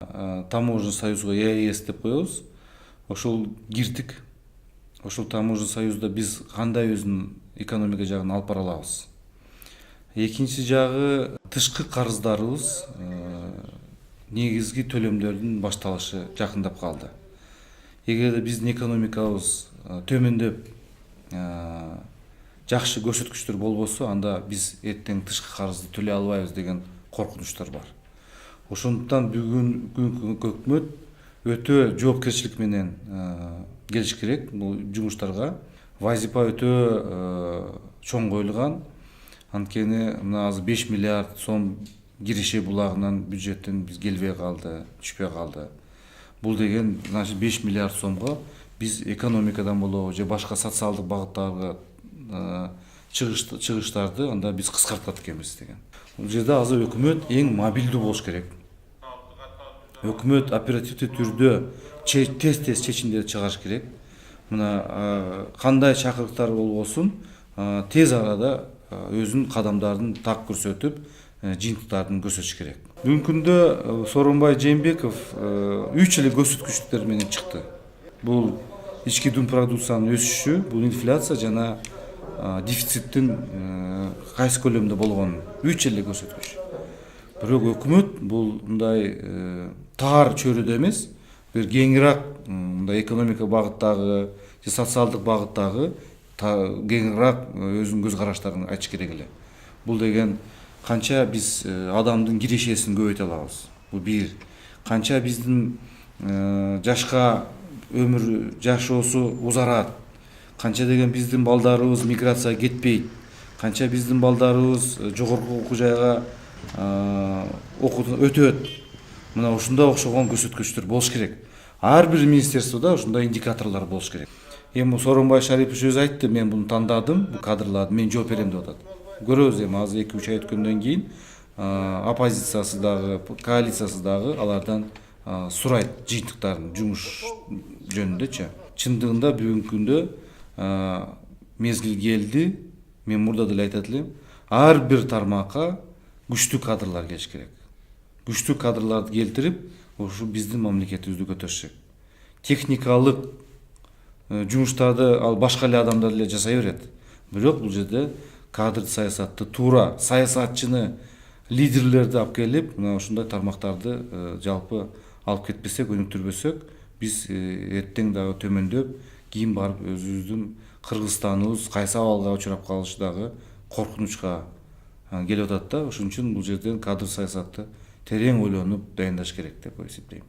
Таможенный союзга ЕАЭС деп коебуз. Ошол кирдик. Ошол таможенный союзда биз кандай өзүнүн экономика жагын алып бара алабыз. Экинчи жагы тышкы карыздарыбыз негизги төлөмдөрдүн башталышы жакындап калды. Эгерде биздин экономикабыз төмөндөп жакшы көрсөткүчтөр болбосо, анда биз эртең тышкы карызды төлөй албайбыз деген коркунучтар бар. Ошондуктан бүгүнкү өкмөт өтө жоопкерчилик менен келиш керек бул жумуштарга. Вазипа өтө чоң коюлган. Анткени мына азыр 5 миллиард сом киреше булагынан бюджеттен биз келбей калды, түшпөй калды. Бул деген, значит, 5 миллиард сомго биз экономикадан болобу же башка социалдык багыттарга чыгыштарды анда биз кыскартат экенбиз деген. Бул жерде азыр өкмөт эң мобилдүү болуш керек. Өкмөт оперативдүү түрдө тез чечимдер чыгарыш керек. Мына кандай чакырыктар болбосун, тез арада өзүнүн кадамдарын так көрсөтүп, жыйынтыктарын көрсөтүш керек. Бүгүнкү күндө Сооронбай Жээнбеков 3 эле көрсөткүчтөр менен чыкты. Бул ички дум продукциянын өсүшү, бул инфляция жана дефициттин кайсы көлөмдө болгону 3 эле көрсөткүч. Бирок өкмөт бул мындай таар чөйрөдө эмес, бир кеңирээк мындай экономика багыттагы же социалдык багыттагы кеңирээк өзүнүн көз караштарын айтыш керек эле. Бул деген канча биз адамдын кирешесин көбөйтө алабыз. Бул бир. Канча биздин жашка өмүр жашоосу узарат. Канча деген биздин балдарыбыз миграцияга кетпейт. Канча биздин балдарыбыз жогорку окуу жайга окуудан өтөт. Мына ушундай окшогон көрсөткүчтөр болуш керек. Ар бир министерстводо ушундай индикаторлор болуш керек. Эми Сооронбай Шарипович өзү айтты, мен буну тандадым, бул кадрларды мен жооп берем деп атат. Көрөбүз эми азыр 2-3 ай өткөндөн кийин оппозициясы дагы, коалициясы дагы алардан сурайт жыйынтыктарын жумуш жөнүндөчү. Чындыгында бүгүнкү күндө мезгил келди. Мен мурда деле айтат элем, ар бир тармакка күчтүү кадрлар келиш керек. Күчтүү кадрларды келтирип, ушу биздин мамлекетибизди көтөрүшөк. Техникалык жумуштарды ал башка эле адамдар эле жасай берет. Бирок бул жерде кадр саясатты туура, саясатчыны, лидерлерди алып келип, мына ушундай тармактарды жалпы алып кетпесек, өнүктүрбөсөк, биз эртең дагы төмөндөп, кийин барып өзүбүздүн Кыргызстаныбыз кайсы абалга учурап калышы дагы коркунучка келип атат да. Ошон үчүн бул жерден кадр саясатты терең ойлонуп дайындаш керек деп эсептейм.